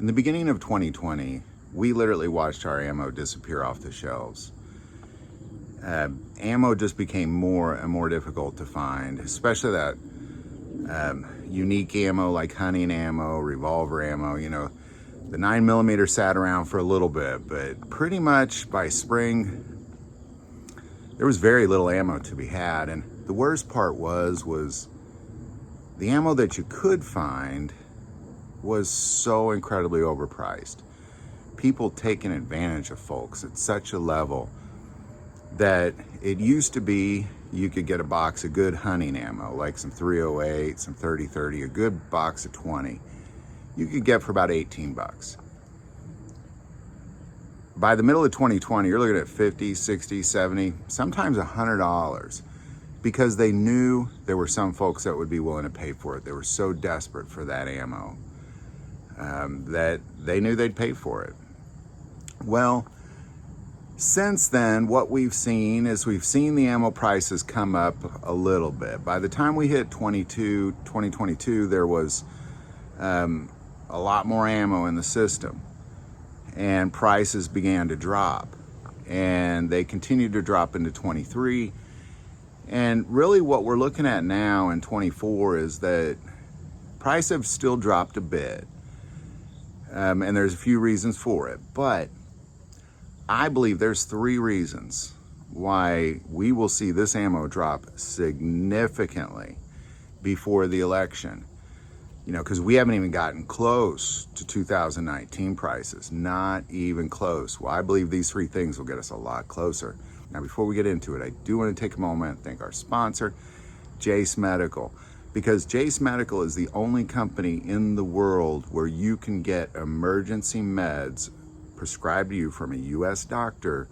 In the beginning of 2020, we literally watched our ammo disappear off the shelves. Ammo just became more and more difficult to find, especially that unique ammo like hunting ammo, revolver ammo. You know, the 9mm sat around for a little bit, but pretty much by spring, there was very little ammo to be had. And the worst part was the ammo that you could find was so incredibly overpriced. People taking advantage of folks at such a level that it used to be you could get a box of good hunting ammo, like some 308, some 30-30, a good box of 20. You could get for about 18 bucks. By the middle of 2020, you're looking at 50, 60, 70, sometimes $100, because they knew there were some folks that would be willing to pay for it. They were so desperate for that ammo that they knew they'd pay for it. Well, since then, what we've seen is we've seen the ammo prices come up a little bit. By the time we hit 2022, there was a lot more ammo in the system, and prices began to drop, and they continued to drop into 23. And really what we're looking at now in 24 is that prices have still dropped a bit, and there's a few reasons for it, but I believe there's 3 reasons why we will see this ammo drop significantly before the election. You know, because we haven't even gotten close to 2019 prices, not even close. Well, I believe these 3 things will get us a lot closer. Now, before we get into it, I do want to take a moment and thank our sponsor, Jace Medical, because Jace Medical is the only company in the world where you can get emergency meds prescribed to you from a U.S. doctor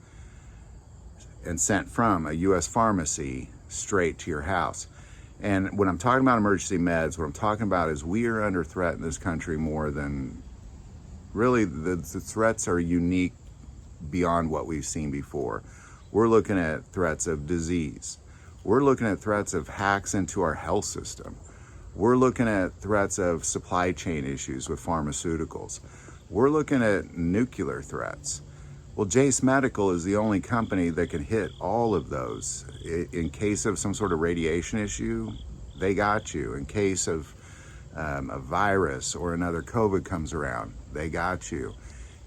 and sent from a U.S. pharmacy straight to your house. And when I'm talking about emergency meds, what I'm talking about is we are under threat in this country more than, really, the threats are unique beyond what we've seen before. We're looking at threats of disease. We're looking at threats of hacks into our health system. We're looking at threats of supply chain issues with pharmaceuticals. We're looking at nuclear threats. Well, Jace Medical is the only company that can hit all of those. In case of some sort of radiation issue, they got you. In case of a virus or another COVID comes around, they got you.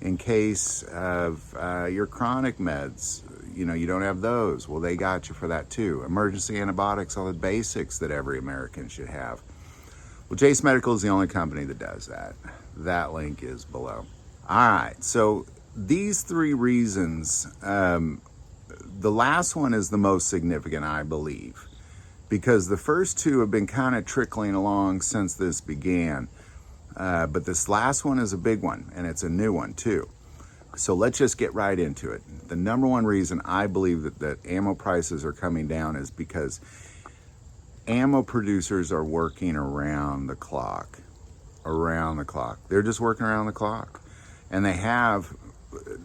In case of your chronic meds, you know, you don't have those, well, they got you for that too. Emergency antibiotics, all the basics that every American should have. Well, Jace Medical is the only company that does that. That link is below. All right, so these 3 reasons, the last one is the most significant, I believe, because the first 2 have been kind of trickling along since this began, but this last one is a big one, and it's a new one too. So let's just get right into it. The number 1 reason I believe that ammo prices are coming down is because ammo producers are working around the clock. They're just working around the clock. And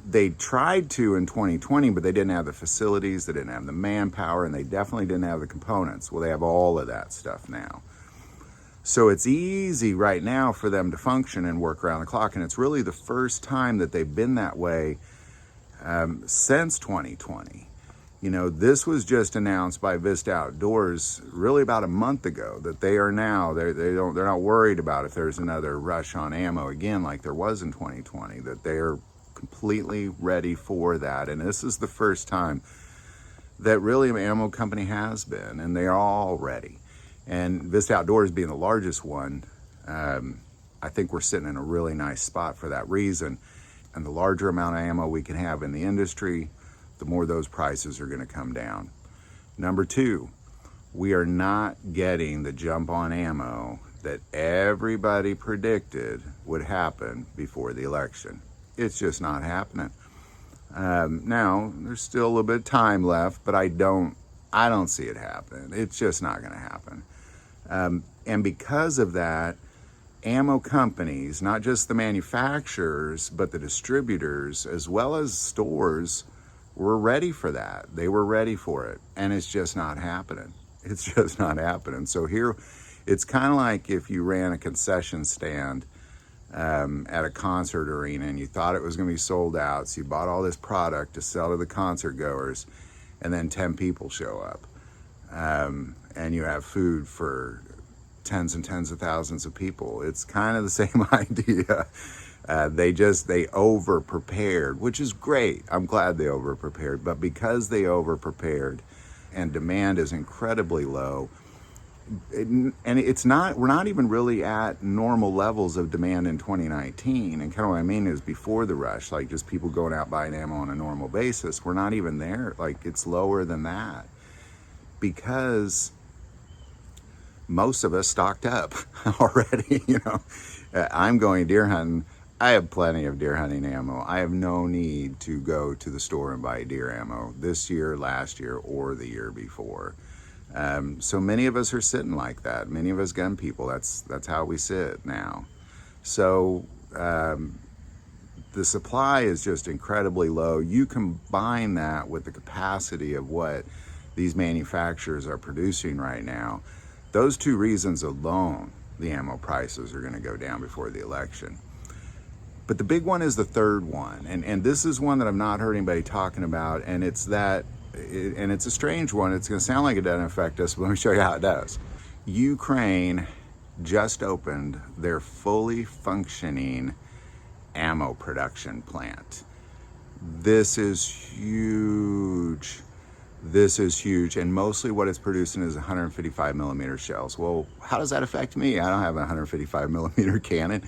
they tried to in 2020, but they didn't have the facilities, they didn't have the manpower, and they definitely didn't have the components. Well, they have all of that stuff now. So it's easy right now for them to function and work around the clock. And it's really the first time that they've been that way since 2020. You know, this was just announced by Vista Outdoors really about a month ago that they are now, they're not worried about if there's another rush on ammo again like there was in 2020, that they're completely ready for that. And this is the first time that really an ammo company has been, and they are all ready. And Vista Outdoors being the largest one, I think we're sitting in a really nice spot for that reason. And the larger amount of ammo we can have in the industry, the more those prices are going to come down. Number 2, we are not getting the jump on ammo that everybody predicted would happen before the election. It's just not happening. Now, there's still a little bit of time left, but I don't see it happening. It's just not going to happen. And because of that, ammo companies, not just the manufacturers, but the distributors, as well as stores, were ready for that. They were ready for it, and it's just not happening. It's just not happening. So here, it's kind of like if you ran a concession stand at a concert arena, and you thought it was going to be sold out, so you bought all this product to sell to the concert goers, and then 10 people show up, and you have food for tens and tens of thousands of people. It's kind of the same idea. They over prepared, which is great. I'm glad they over prepared, but because they over prepared and demand is incredibly low, we're not even really at normal levels of demand in 2019. And kind of what I mean is before the rush, like just people going out buying ammo on a normal basis, we're not even there. Like it's lower than that because most of us stocked up already. I'm going deer hunting. I have plenty of deer hunting ammo. I have no need to go to the store and buy deer ammo this year, last year, or the year before. So many of us are sitting like that. Many of us gun people, that's how we sit now. So the supply is just incredibly low. You combine that with the capacity of what these manufacturers are producing right now. Those two reasons alone, the ammo prices are going to go down before the election. But the big one is the third one, and this is one that I've not heard anybody talking about, and it's a strange one. It's going to sound like it doesn't affect us, but let me show you how it does. Ukraine just opened their fully functioning ammo production plant. This is huge. This is huge, and mostly what it's producing is 155 millimeter shells. Well, how does that affect me? I don't have a 155 millimeter cannon.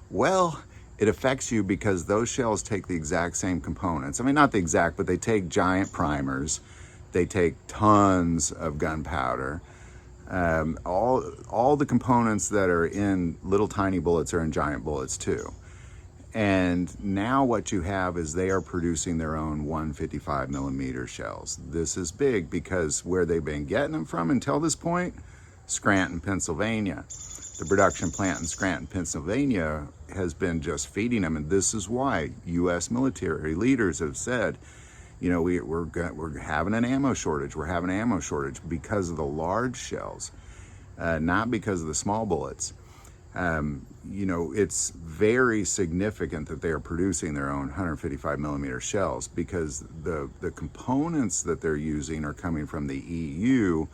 Well, it affects you because those shells take the exact same components. I mean, not the exact, but they take giant primers. They take tons of gunpowder. All the components that are in little tiny bullets are in giant bullets too. And now what you have is they are producing their own 155 millimeter shells. This is big because where they've been getting them from until this point, Scranton, Pennsylvania. The production plant in Scranton, Pennsylvania has been just feeding them, and this is why U.S. military leaders have said, we're having an ammo shortage. We're having an ammo shortage because of the large shells, not because of the small bullets. It's very significant that they are producing their own 155 millimeter shells because the components that they're using are coming from the EU,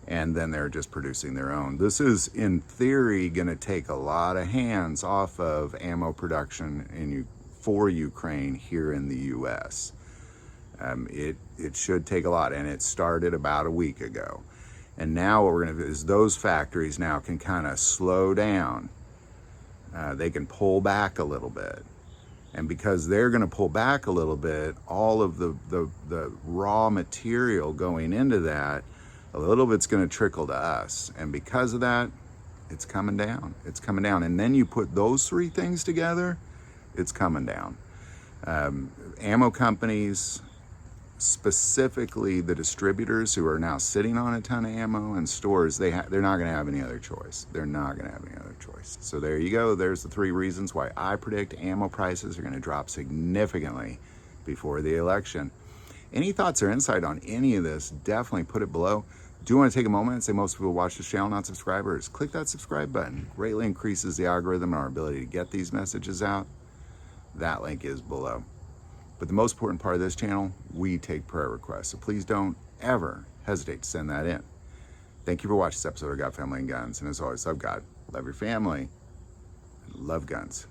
and then they're just producing their own. This is, in theory, going to take a lot of hands off of ammo production for Ukraine here in the U.S. It should take a lot, and it started about a week ago. And now what we're going to do is those factories now can kind of slow down. They can pull back a little bit. And because they're going to pull back a little bit, all of the raw material going into that, a little bit's going to trickle to us. And because of that, it's coming down. It's coming down. And then you put those three things together, it's coming down. Ammo companies, specifically the distributors who are now sitting on a ton of ammo, and stores, they're not going to have any other choice. They're not going to have any other choice. So there you go. There's the three reasons why I predict ammo prices are going to drop significantly before the election. Any thoughts or insight on any of this, definitely put it below. Do want to take a moment and say most people watch this channel, not subscribers. Click that subscribe button. Greatly increases the algorithm and our ability to get these messages out. That link is below. But the most important part of this channel, we take prayer requests. So please don't ever hesitate to send that in. Thank you for watching this episode of God, Family, and Guns. And as always, love God, love your family, and love guns.